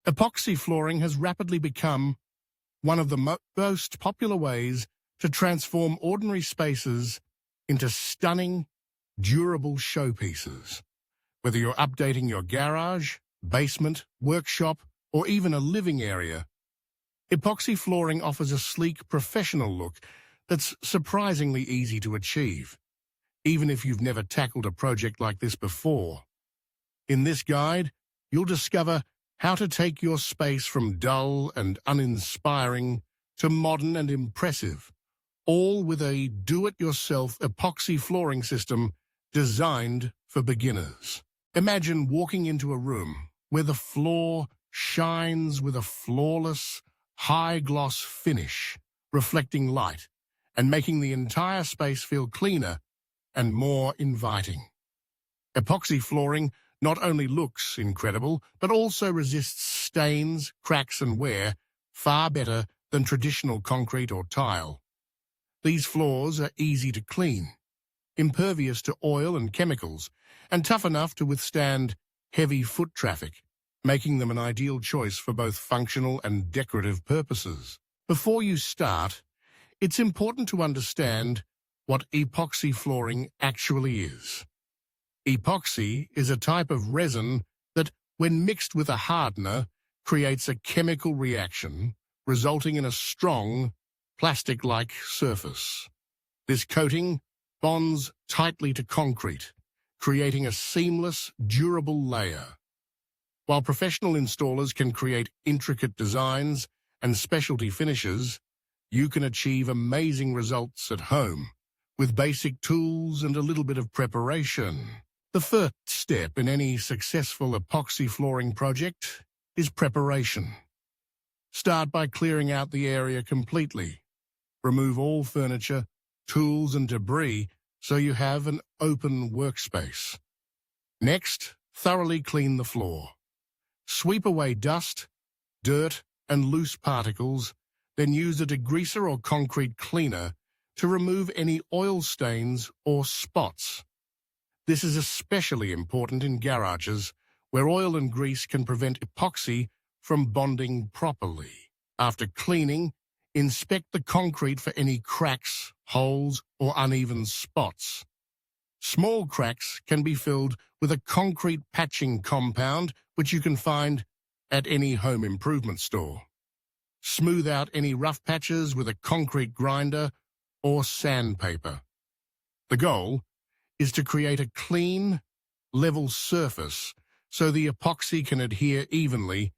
Epoxy flooring has rapidly become one of the most popular ways to transform ordinary spaces into stunning, durable showpieces. Whether you're updating your garage, basement, workshop, or even a living area, epoxy flooring offers a sleek, professional look that's surprisingly easy to achieve, even if you've never tackled a project like this before. In this guide, you'll discover how to take your space from dull and uninspiring to modern and impressive, all with a do-it-yourself epoxy flooring system designed for beginners. Imagine walking into a room where the floor shines with a flawless, high-gloss finish, reflecting light and making the entire space feel cleaner and more inviting. Epoxy flooring not only looks incredible, but also resists stains, cracks, and wear far better than traditional concrete or tile. These floors are easy to clean, impervious to oil and chemicals, and tough enough to withstand heavy foot traffic, making them an ideal choice for both functional and decorative purposes. Before you start, it's important to understand what epoxy flooring actually is. Epoxy is a type of resin that, when mixed with a hardener, creates a chemical reaction, resulting in a strong, plastic-like surface. This coating bonds tightly to concrete, creating a seamless, durable layer. While professional installers can create intricate designs and specialty finishes, you can achieve amazing results at home with basic tools and a little bit of preparation. The first step in any successful epoxy flooring project is preparation. Start by clearing out the area completely. Remove all furniture, tools, and debris so you have an open workspace. Next, thoroughly clean the floor. Sweep away dust, dirt, and loose particles, then use a degreaser or concrete cleaner to remove any oil stains or spots. This is especially important in garages, where oil and grease can prevent epoxy from bonding properly. After cleaning, inspect the concrete for any cracks, holes, or uneven spots. Small cracks can be filled with a concrete patching compound, which you can find at any home improvement store. Smooth out any rough patches with a concrete grinder or sandpaper. The goal is to create a clean, level surface so the epoxy can adhere evenly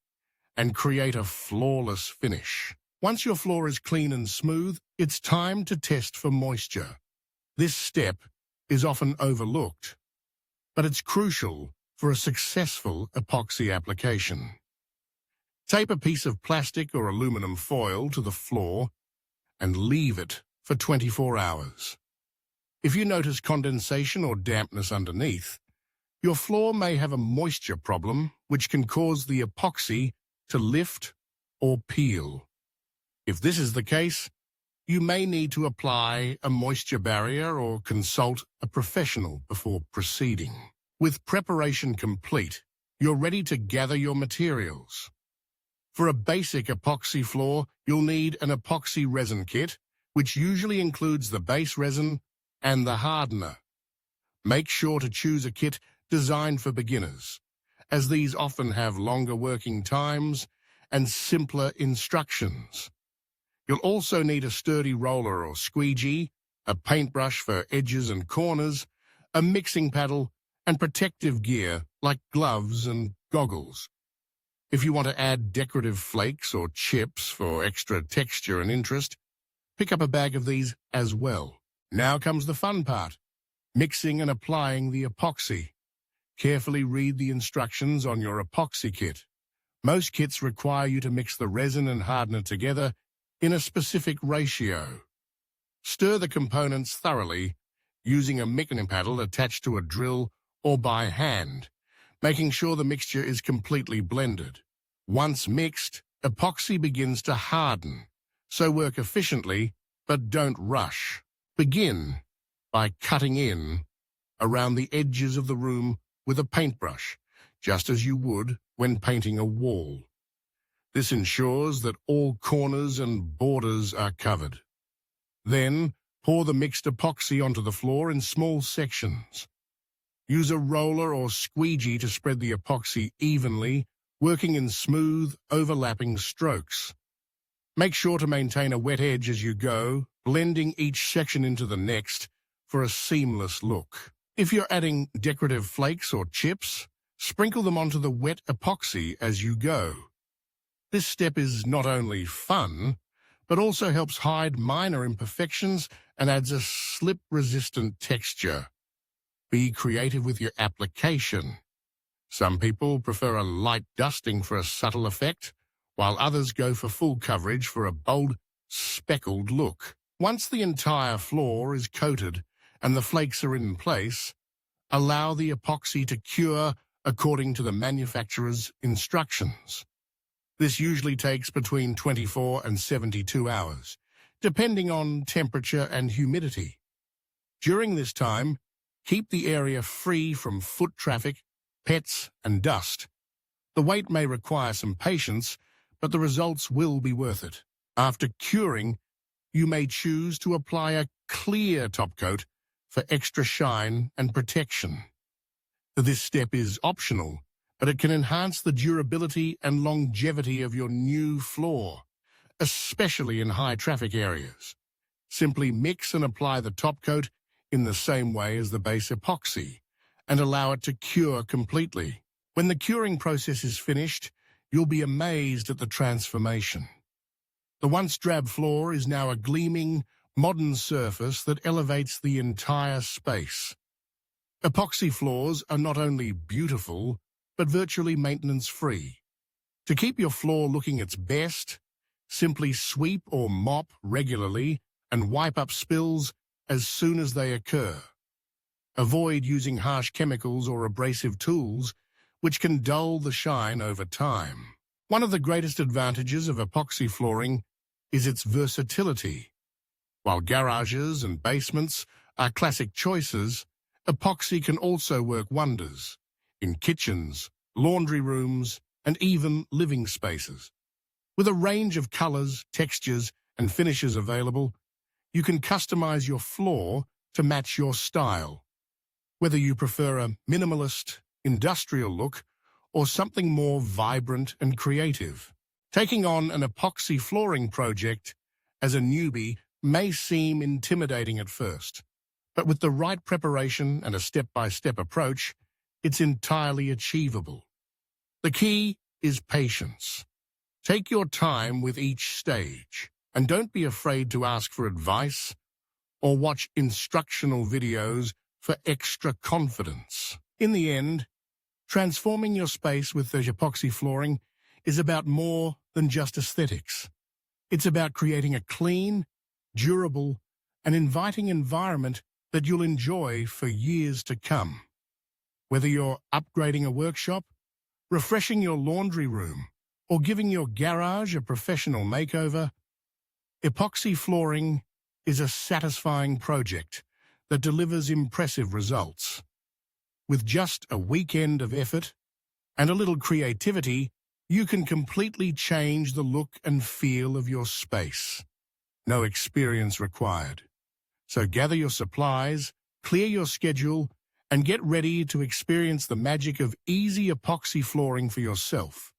and create a flawless finish. Once your floor is clean and smooth, it's time to test for moisture. This step is often overlooked, but it's crucial for a successful epoxy application. Tape a piece of plastic or aluminum foil to the floor and leave it for 24 hours. If you notice condensation or dampness underneath, your floor may have a moisture problem, which can cause the epoxy to lift or peel. If this is the case, you may need to apply a moisture barrier or consult a professional before proceeding. With preparation complete, you're ready to gather your materials. For a basic epoxy floor, you'll need an epoxy resin kit, which usually includes the base resin and the hardener. Make sure to choose a kit designed for beginners, as these often have longer working times and simpler instructions. You'll also need a sturdy roller or squeegee, a paintbrush for edges and corners, a mixing paddle, and protective gear like gloves and goggles. If you want to add decorative flakes or chips for extra texture and interest, pick up a bag of these as well. Now comes the fun part, mixing and applying the epoxy. Carefully read the instructions on your epoxy kit. Most kits require you to mix the resin and hardener together in a specific ratio. Stir the components thoroughly using a mixing paddle attached to a drill or by hand, making sure the mixture is completely blended. Once mixed, epoxy begins to harden, so work efficiently, but don't rush. Begin by cutting in around the edges of the room with a paintbrush, just as you would when painting a wall. This ensures that all corners and borders are covered. Then, pour the mixed epoxy onto the floor in small sections. Use a roller or squeegee to spread the epoxy evenly, working in smooth, overlapping strokes. Make sure to maintain a wet edge as you go, blending each section into the next for a seamless look. If you're adding decorative flakes or chips, sprinkle them onto the wet epoxy as you go. This step is not only fun, but also helps hide minor imperfections and adds a slip-resistant texture. Be creative with your application. Some people prefer a light dusting for a subtle effect, while others go for full coverage for a bold, speckled look. Once the entire floor is coated and the flakes are in place, allow the epoxy to cure according to the manufacturer's instructions. This usually takes between 24 and 72 hours, depending on temperature and humidity. During this time, keep the area free from foot traffic, pets, and dust. The wait may require some patience, but the results will be worth it. After curing, you may choose to apply a clear top coat for extra shine and protection. This step is optional, but it can enhance the durability and longevity of your new floor, especially in high-traffic areas. Simply mix and apply the top coat in the same way as the base epoxy, and allow it to cure completely. When the curing process is finished, you'll be amazed at the transformation. The once drab floor is now a gleaming, modern surface that elevates the entire space. Epoxy floors are not only beautiful, but virtually maintenance-free. To keep your floor looking its best, simply sweep or mop regularly and wipe up spills as soon as they occur. Avoid using harsh chemicals or abrasive tools, which can dull the shine over time. One of the greatest advantages of epoxy flooring is its versatility. While garages and basements are classic choices, epoxy can also work wonders in kitchens, laundry rooms, and even living spaces. With a range of colors, textures, and finishes available, you can customize your floor to match your style. Whether you prefer a minimalist, industrial look or something more vibrant and creative. Taking on an epoxy flooring project as a newbie may seem intimidating at first, but with the right preparation and a step-by-step approach, it's entirely achievable. The key is patience. Take your time with each stage, and don't be afraid to ask for advice or watch instructional videos for extra confidence. In the end, transforming your space with the epoxy flooring is about more than just aesthetics. It's about creating a clean, durable, and inviting environment that you'll enjoy for years to come. Whether you're upgrading a workshop, refreshing your laundry room, or giving your garage a professional makeover, epoxy flooring is a satisfying project that delivers impressive results. With just a weekend of effort and a little creativity, you can completely change the look and feel of your space. No experience required. So gather your supplies, clear your schedule, and get ready to experience the magic of easy epoxy flooring for yourself.